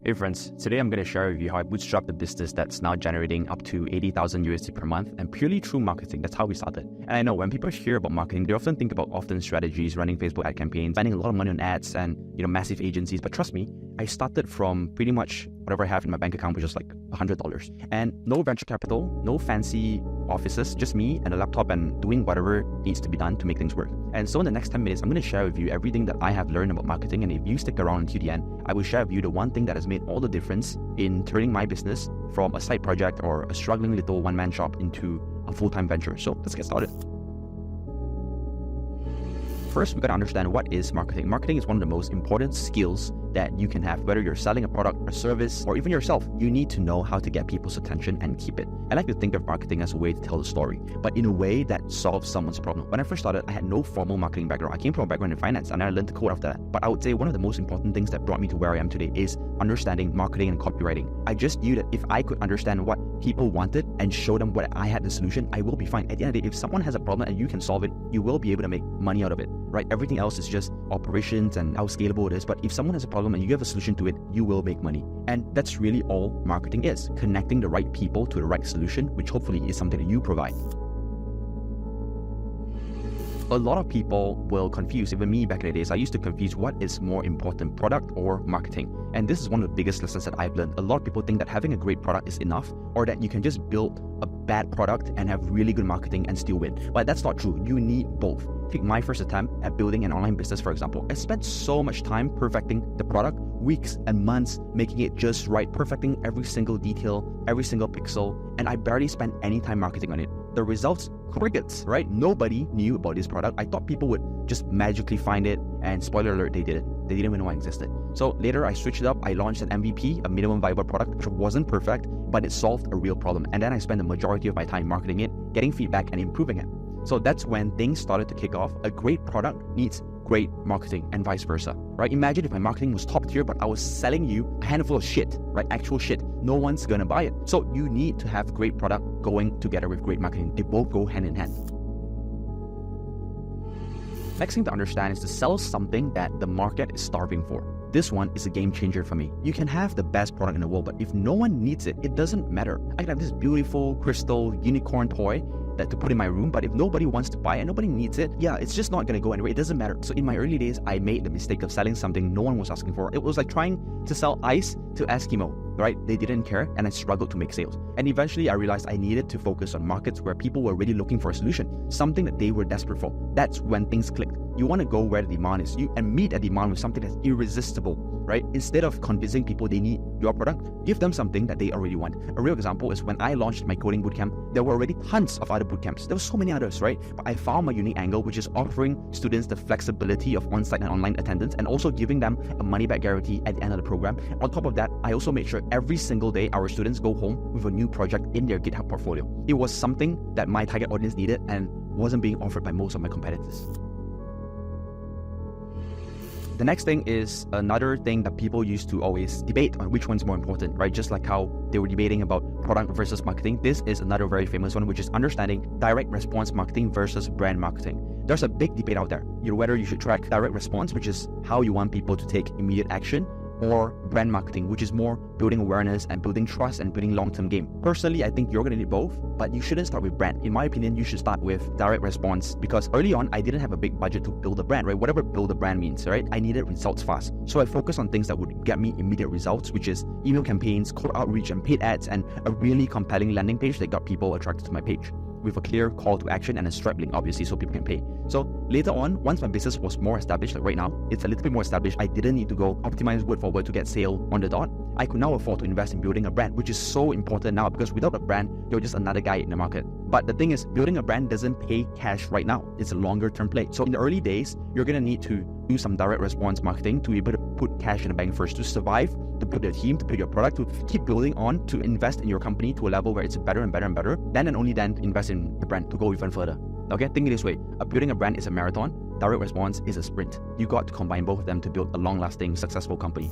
Hey friends, today I'm going to share with you how I bootstrapped a business that's now generating up to 80,000 USD per month and purely through marketing. That's how we started. And I know when people hear about marketing, they often think about strategies, running Facebook ad campaigns, spending a lot of money on ads and massive agencies. But trust me, I started from pretty much whatever I have in my bank account, which is like $100. And no venture capital, no fancy offices, just me and a laptop and doing whatever needs to be done to make things work. And so in the next 10 minutes, I'm going to share with you everything that I have learned about marketing. And if you stick around until the end, I will share with you the one thing that has made all the difference in turning my business from a side project or a struggling little one-man shop into a full-time venture. So let's get started. First, we've got to understand what is marketing. Marketing is one of the most important skills that you can have. Whether you're selling a product or service or even yourself, you need to know how to get people's attention and keep it. I like to think of marketing as a way to tell the story, but in a way that solves someone's problem. When I first started, I had no formal marketing background. I came from a background in finance and I learned to code after that. But I would say one of the most important things that brought me to where I am today is understanding marketing and copywriting. I just knew that if I could understand what people wanted and show them what I had the solution, I will be fine. At the end of the day, if someone has a problem and you can solve it, you will be able to make money out of it, right? Everything else is just operations and how scalable it is. But if someone has a problem and you have a solution to it, you will make money. And that's really all marketing is, connecting the right people to the right solution, which hopefully is something that you provide. A lot of people will confuse, even me back in the days, I used to confuse what is more important, product or marketing. And this is one of the biggest lessons that I've learned. A lot of people think that having a great product is enough, or that you can just build a bad product and have really good marketing and still win. But that's not true. You need both. Take my first attempt at building an online business, for example. I spent so much time perfecting the product, weeks and months, making it just right, perfecting every single detail, every single pixel, and I barely spent any time marketing on it. The results, crickets, right? Nobody knew about this product. I thought people would just magically find it, and spoiler alert, they did it. They didn't even know I existed. So later I switched it up. I launched an MVP, a minimum viable product, which wasn't perfect, but it solved a real problem. And then I spent the majority of my time marketing it, getting feedback and improving it. So that's when things started to kick off. A great product needs great marketing and vice versa, right? Imagine if my marketing was top tier, but I was selling you a handful of shit, right? Actual shit. No one's gonna buy it. So you need to have great product going together with great marketing. They both go hand in hand. Next thing to understand is to sell something that the market is starving for. This one is a game changer for me. You can have the best product in the world, but if no one needs it, it doesn't matter. I can have this beautiful crystal unicorn toy that to put in my room, but if nobody wants to buy it, nobody needs it, yeah, it's just not going to go anywhere. It doesn't matter. So in my early days, I made the mistake of selling something no one was asking for. It was like trying to sell ice to Eskimo, right? They didn't care and I struggled to make sales. And eventually I realized I needed to focus on markets where people were really looking for a solution, something that they were desperate for. That's when things clicked. You want to go where the demand is, and meet a demand with something that's irresistible, right? Instead of convincing people they need your product, give them something that they already want. A real example is when I launched my coding bootcamp, there were already tons of other bootcamps. There were so many others, right? But I found my unique angle, which is offering students the flexibility of on-site and online attendance and also giving them a money-back guarantee at the end of the program. On top of that, I also made sure every single day our students go home with a new project in their GitHub portfolio. It was something that my target audience needed and wasn't being offered by most of my competitors. The next thing is another thing that people used to always debate on which one's more important, right? Just like how they were debating about product versus marketing. This is another very famous one, which is understanding direct response marketing versus brand marketing. There's a big debate out there, whether you should track direct response, which is how you want people to take immediate action, or brand marketing, which is more building awareness and building trust and building long-term game. Personally, I think you're going to need both, but you shouldn't start with brand. In my opinion, you should start with direct response because early on, I didn't have a big budget to build a brand, right? Whatever build a brand means, right? I needed results fast. So I focused on things that would get me immediate results, which is email campaigns, cold outreach and paid ads, and a really compelling landing page that got people attracted to my page, with a clear call to action and a Stripe link, obviously, so people can pay. So later on, once my business was more established, like right now, it's a little bit more established, I didn't need to go optimize word for word to get sale on the dot. I could now afford to invest in building a brand, which is so important now because without a brand, you're just another guy in the market. But the thing is, building a brand doesn't pay cash right now. It's a longer term play. So in the early days, you're going to need to do some direct response marketing to be able to put cash in the bank first, to survive, to build your team, to build your product, to keep building on, to invest in your company to a level where it's better and better and better. Then and only then invest in the brand to go even further. Okay, think it this way. Building a brand is a marathon. Direct response is a sprint. You got to combine both of them to build a long-lasting, successful company.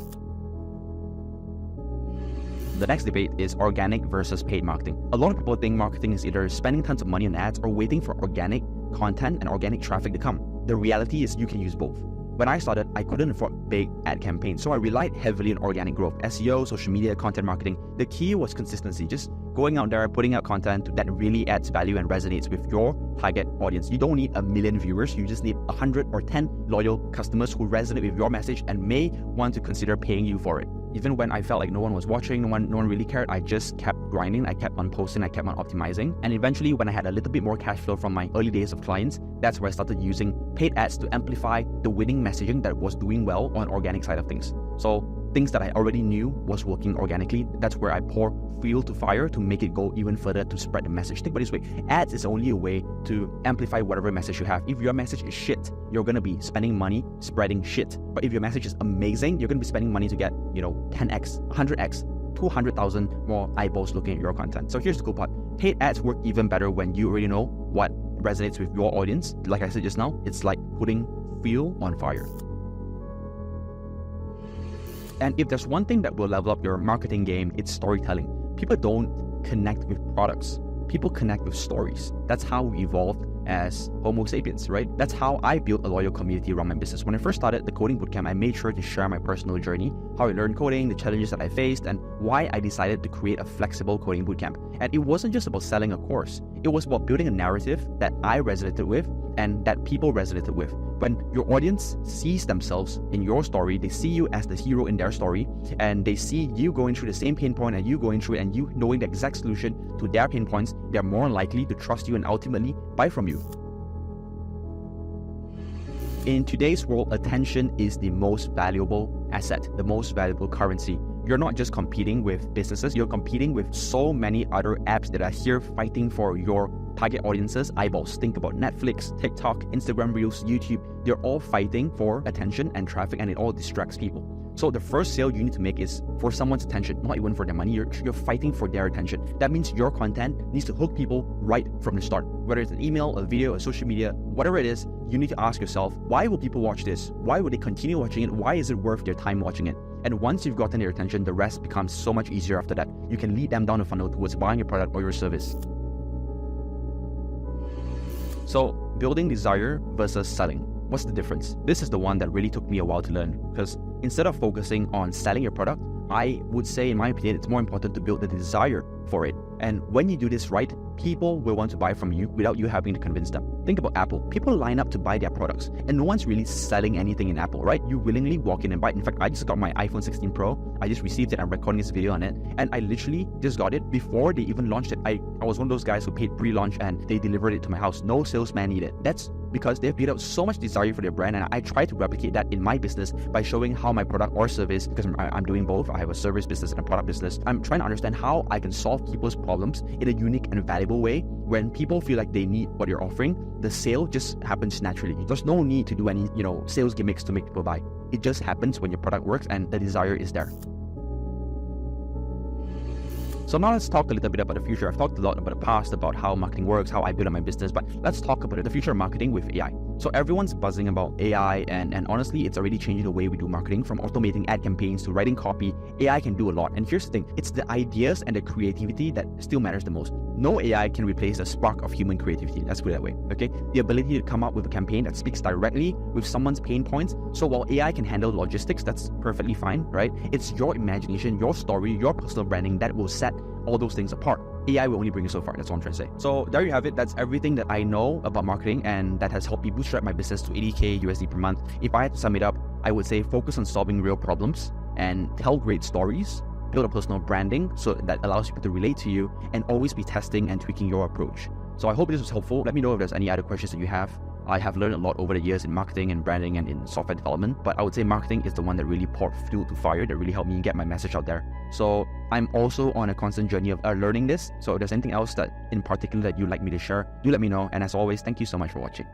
The next debate is organic versus paid marketing. A lot of people think marketing is either spending tons of money on ads or waiting for organic content and organic traffic to come. The reality is you can use both. when I started, I couldn't afford big ad campaigns, so I relied heavily on organic growth, SEO, social media, content marketing. The key was consistency, just going out there, putting out content that really adds value and resonates with your target audience. You don't need 1 million viewers, you just need 100 or 10 loyal customers who resonate with your message and may want to consider paying you for it. Even when I felt like no one was watching, no one really cared, I just kept grinding, I kept on posting, I kept on optimizing. And eventually, when I had a little bit more cash flow from my early days of clients, that's where I started using paid ads to amplify the winning messaging that was doing well on organic side of things. So things that I already knew was working organically, that's where I pour fuel to fire to make it go even further to spread the message. Think about it this way, ads is only a way to amplify whatever message you have. If your message is shit, you're going to be spending money spreading shit. But if your message is amazing, you're going to be spending money to get, 10x, 100x, 200,000 more eyeballs looking at your content. So here's the cool part. Paid ads work even better when you already know what resonates with your audience. Like I said just now, it's like putting fuel on fire. And if there's one thing that will level up your marketing game, it's storytelling. People don't connect with products. People connect with stories. That's how we evolved as Homo sapiens, right? That's how I built a loyal community around my business. When I first started the coding bootcamp, I made sure to share my personal journey, how I learned coding, the challenges that I faced, and why I decided to create a flexible coding bootcamp. And it wasn't just about selling a course. It was about building a narrative that I resonated with and that people resonated with. When your audience sees themselves in your story, they see you as the hero in their story, and they see you going through the same pain point and you going through it and you knowing the exact solution to their pain points, they're more likely to trust you and ultimately buy from you. In today's world, attention is the most valuable asset, the most valuable currency. You're not just competing with businesses, you're competing with so many other apps that are here fighting for your target audience's eyeballs. Think about Netflix, TikTok, Instagram Reels, YouTube. They're all fighting for attention and traffic, and it all distracts people. So the first sale you need to make is for someone's attention, not even for their money. You're fighting for their attention. That means your content needs to hook people right from the start. Whether it's an email, a video, a social media, whatever it is, you need to ask yourself, why will people watch this? Why would they continue watching it? Why is it worth their time watching it? And once you've gotten their attention, the rest becomes so much easier after that. You can lead them down the funnel towards buying your product or your service. So, building desire versus selling. What's the difference? This is the one that really took me a while to learn, because instead of focusing on selling your product, I would say, in my opinion, it's more important to build the desire for it. And when you do this right, people will want to buy from you without you having to convince them. Think about Apple. People line up to buy their products, and no one's really selling anything in Apple, right? You willingly walk in and buy it. In fact, I just got my iPhone 16 Pro. I just received it. I'm recording this video on it, and I literally just got it before they even launched it. I was one of those guys who paid pre-launch and they delivered it to my house. No salesman needed. That's because they've built up so much desire for their brand, and I try to replicate that in my business by showing how my product or service, because I'm doing both. I have a service business and a product business. I'm trying to understand how I can solve people's problems in a unique and valuable way. When people feel like they need what you're offering, the sale just happens naturally. There's no need to do any, sales gimmicks to make people buy. It just happens when your product works and the desire is there. So now let's talk a little bit about the future. I've talked a lot about the past, about how marketing works, how I build up my business, but let's talk about the future of marketing with AI. So everyone's buzzing about AI, and honestly, it's already changing the way we do marketing. From automating ad campaigns to writing copy, AI can do a lot. And here's the thing, it's the ideas and the creativity that still matters the most. No AI can replace the spark of human creativity, let's put it that way, okay? The ability to come up with a campaign that speaks directly with someone's pain points. So while AI can handle logistics, that's perfectly fine, right? It's your imagination, your story, your personal branding that will set all those things apart. AI will only bring you so far, that's what I'm trying to say. So there you have it. That's everything that I know about marketing, and that has helped me bootstrap my business to 80K USD per month. If I had to sum it up, I would say focus on solving real problems and tell great stories, build a personal branding so that allows people to relate to you, and always be testing and tweaking your approach. So I hope this was helpful. Let me know if there's any other questions that you have. I have learned a lot over the years in marketing and branding and in software development, but I would say marketing is the one that really poured fuel to fire, that really helped me get my message out there. So I'm also on a constant journey of learning this. So if there's anything else that in particular that you'd like me to share, do let me know. And as always, thank you so much for watching.